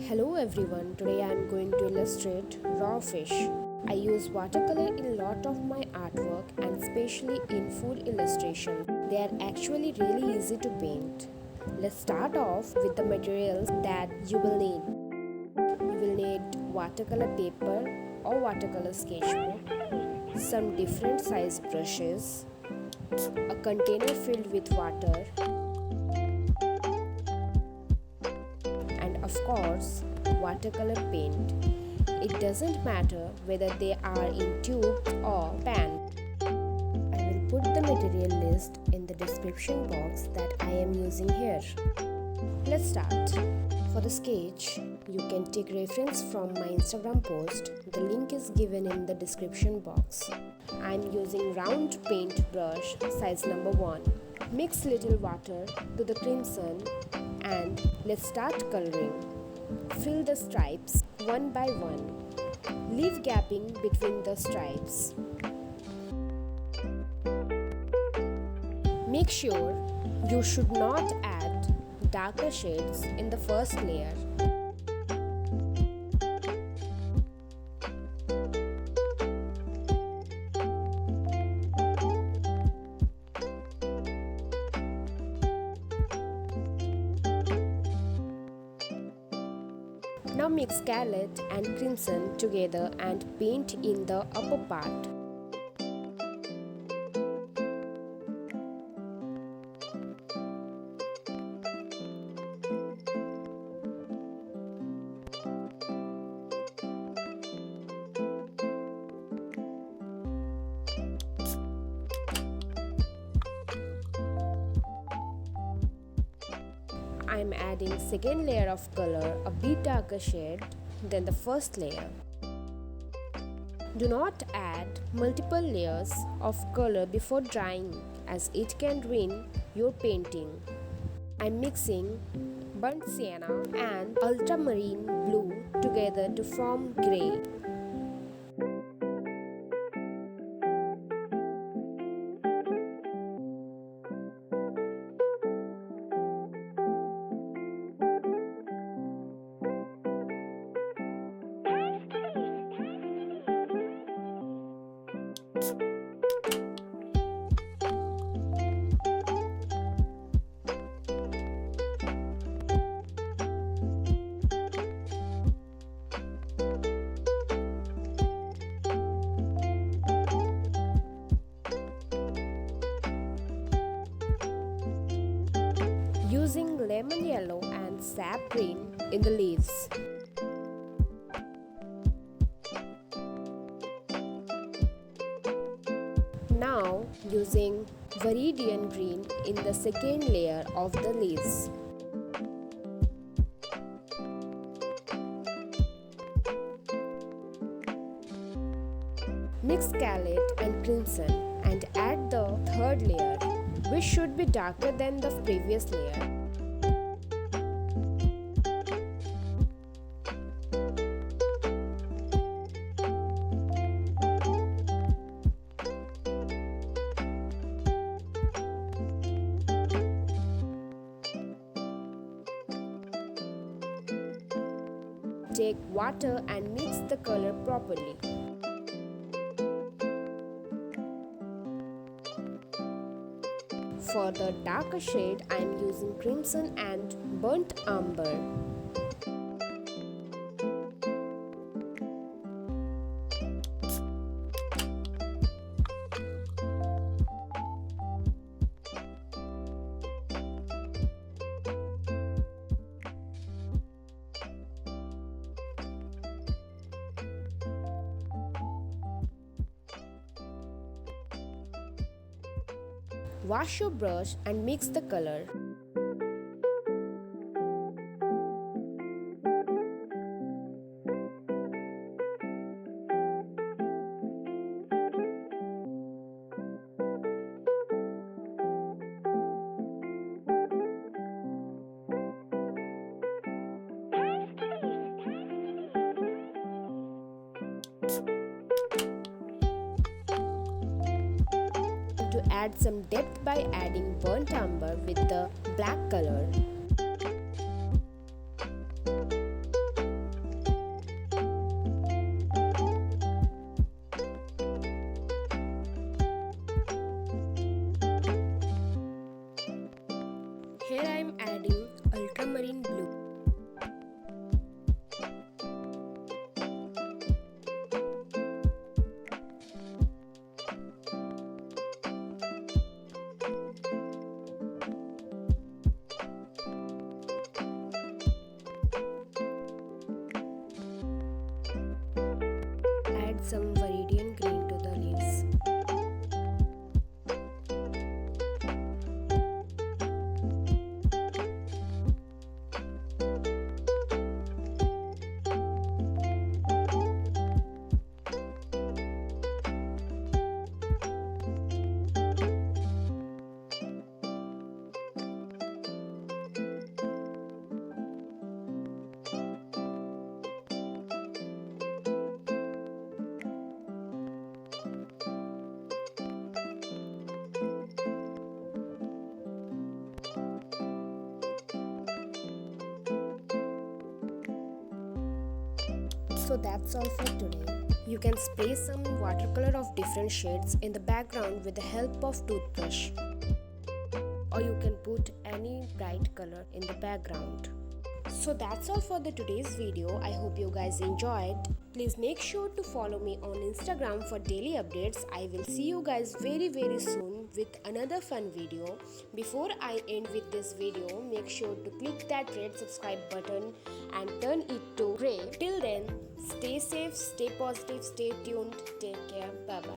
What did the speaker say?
Hello everyone, today I am going to illustrate raw fish. I use watercolor in a lot of my artwork and especially in food illustration. They are actually really easy to paint. Let's start off with the materials that you will need. You will need watercolor paper or watercolor sketchbook, some different size brushes, a container filled with water, and of course watercolor paint. It doesn't matter whether they are in tube or pan. I will put the material list in the description box that I am using here. Let's start. For the sketch, you can take reference from my Instagram post. The link is given in the description box. I am using round paint brush size number 1. Mix little water to the crimson and let's start coloring. Fill the stripes one by one. Leave gapping between the stripes. Make sure you should not add darker shades in the first layer. Now mix scarlet and crimson together and paint in the upper part. I am adding second layer of color, a bit darker shade than the first layer. Do not add multiple layers of color before drying as it can ruin your painting. I am mixing burnt sienna and ultramarine blue together to form grey. Using lemon yellow and sap green in the leaves. Now using viridian green in the second layer of the leaves. Mix scarlet and crimson and add the third layer, which should be darker than the previous layer. Take water and mix the color properly. For the darker shade, I am using crimson and burnt umber. Wash your brush and mix the color. To add some depth by adding burnt umber with the black color. some viridian green to the leaves. So that's all for today. You can spray some watercolor of different shades in the background with the help of toothbrush. Or you can put any bright color in the background. So that's all for the today's video. I hope you guys enjoyed. Please make sure to follow me on Instagram for daily updates. I will see you guys very soon with another fun video. Before I end with this video, make sure to click that red subscribe button and turn it to gray. Till then, stay safe, stay positive, stay tuned, take care, bye bye.